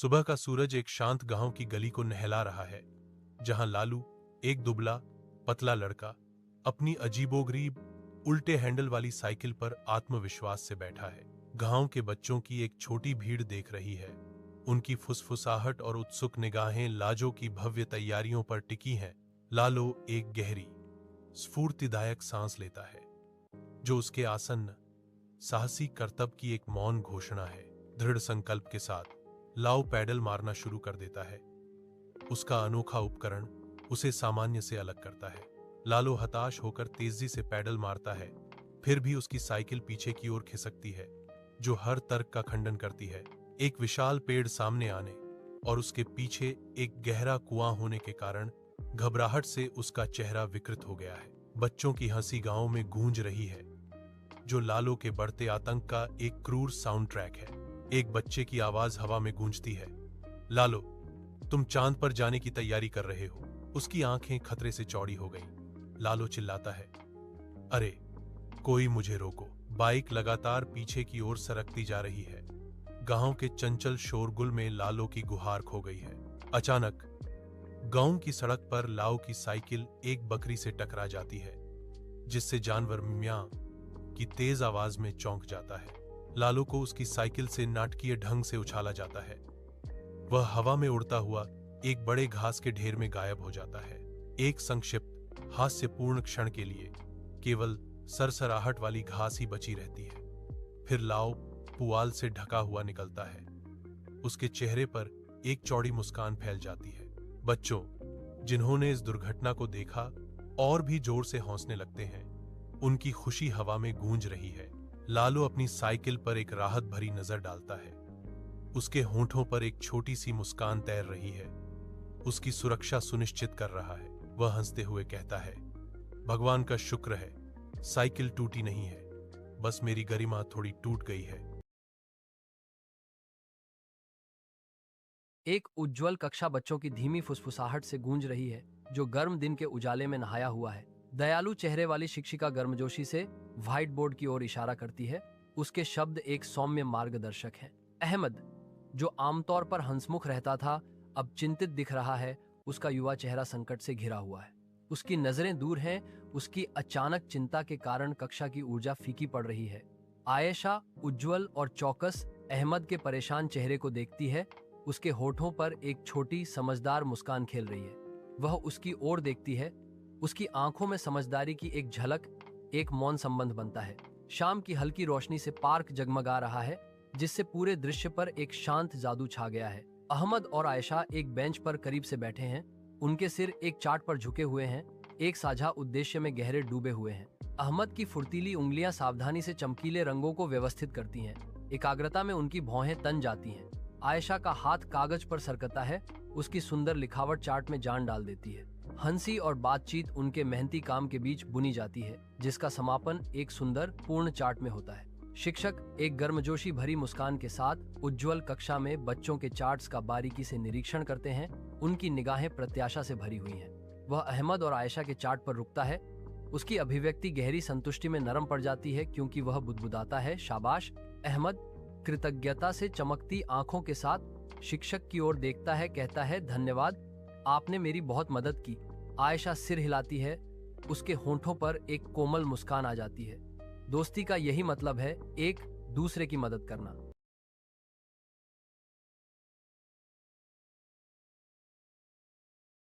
सुबह का सूरज एक शांत गांव की गली को नहला रहा है, जहां लालू, एक दुबला पतला लड़का, अपनी अजीबोगरीब उल्टे हैंडल वाली साइकिल पर आत्मविश्वास से बैठा है। गांव के बच्चों की एक छोटी भीड़ देख रही है। उनकी फुसफुसाहट और उत्सुक निगाहें लाजो की भव्य तैयारियों पर टिकी हैं। लालो एक गहरी, स्फूर्तिदायक सांस लेता है, जो उसके आसन्न साहसी कर्तव्य की एक मौन घोषणा है। दृढ़ संकल्प के साथ लाओ पैडल मारना शुरू कर देता है। उसका अनोखा उपकरण उसे सामान्य से अलग करता है। लालो हताश होकर तेजी से पैडल मारता है, फिर भी उसकी साइकिल पीछे की ओर खिसकती है, जो हर तर्क का खंडन करती है। एक विशाल पेड़ सामने आने और उसके पीछे एक गहरा कुआं होने के कारण घबराहट से उसका चेहरा विकृत हो गया है। बच्चों की हंसी गांव में गूंज रही है, जो लालो के बढ़ते आतंक का एक क्रूर साउंड ट्रैक है। एक बच्चे की आवाज हवा में गूंजती है, लालो, तुम चांद पर जाने की तैयारी कर रहे हो। उसकी आंखें खतरे से चौड़ी हो गईं। लालो चिल्लाता है, अरे कोई मुझे रोको। बाइक लगातार पीछे की ओर सरकती जा रही है। गांव के चंचल शोरगुल में लालो की गुहार खो गई है। अचानक गांव की सड़क पर लाओ की साइकिल एक बकरी से टकरा जाती है, जिससे जानवर म्यां की तेज आवाज में चौंक जाता है। लालो को उसकी साइकिल से नाटकीय ढंग से उछाला जाता है। वह हवा में उड़ता हुआ एक बड़े घास के ढेर में गायब हो जाता है। एक संक्षिप्त हास्यपूर्ण क्षण के लिए केवल सरसराहट वाली घास ही बची रहती है। फिर लाओ पुआल से ढका हुआ निकलता है। उसके चेहरे पर एक चौड़ी मुस्कान फैल जाती है। बच्चों, जिन्होंने इस दुर्घटना को देखा, और भी जोर से हंसने लगते हैं। उनकी खुशी हवा में गूंज रही है। लालो अपनी साइकिल पर एक राहत भरी नजर डालता है। उसके होंठों पर एक छोटी सी मुस्कान तैर रही है। उसकी सुरक्षा सुनिश्चित कर रहा है। वह हंसते हुए कहता है, भगवान का शुक्र है, साइकिल टूटी नहीं है, बस मेरी गरिमा थोड़ी टूट गई है। एक उज्ज्वल कक्षा बच्चों की धीमी फुसफुसाहट से गूंज रही है, जो गर्म दिन के उजाले में नहाया हुआ है। दयालु चेहरे वाली शिक्षिका गर्मजोशी से व्हाइट बोर्ड की ओर इशारा करती है। उसके शब्द एक सौम्य मार्गदर्शक हैं। अहमद, जो आमतौर पर हंसमुख रहता था, अब चिंतित दिख रहा है। उसका युवा चेहरा संकट से घिरा हुआ है। उसकी नजरें दूर हैं। उसकी अचानक चिंता के कारण कक्षा की ऊर्जा फीकी पड़ रही है। आयशा उज्ज्वल और चौकस अहमद के परेशान चेहरे को देखती है। उसके होठों पर एक छोटी समझदार मुस्कान खेल रही है। वह उसकी ओर देखती है। उसकी आंखों में समझदारी की एक झलक, एक मौन संबंध बनता है। शाम की हल्की रोशनी से पार्क जगमगा रहा है, जिससे पूरे दृश्य पर एक शांत जादू छा गया है। अहमद और आयशा एक बेंच पर करीब से बैठे हैं। उनके सिर एक चार्ट पर झुके हुए हैं, एक साझा उद्देश्य में गहरे डूबे हुए हैं। अहमद की फुर्तीली उंगलियां सावधानी से चमकीले रंगों को व्यवस्थित करती हैं। एकाग्रता में उनकी भौहें तन जाती हैं। आयशा का हाथ कागज पर सरकता है। उसकी सुंदर लिखावट चार्ट में जान डाल देती है। हंसी और बातचीत उनके मेहनती काम के बीच बुनी जाती है, जिसका समापन एक सुंदर पूर्ण चार्ट में होता है। शिक्षक एक गर्मजोशी भरी मुस्कान के साथ उज्ज्वल कक्षा में बच्चों के चार्ट्स का बारीकी से निरीक्षण करते हैं। उनकी निगाहें प्रत्याशा से भरी हुई हैं। वह अहमद और आयशा के चार्ट पर रुकता है। उसकी अभिव्यक्ति गहरी संतुष्टि में नरम पड़ जाती है, क्योंकि वह बुदबुदाता है, शाबाश। अहमद कृतज्ञता से चमकती आंखों के साथ शिक्षक की ओर देखता है, कहता है, धन्यवाद, आपने मेरी बहुत मदद की। आयशा सिर हिलाती है। उसके होंठों पर एक कोमल मुस्कान आ जाती है। दोस्ती का यही मतलब है, एक दूसरे की मदद करना।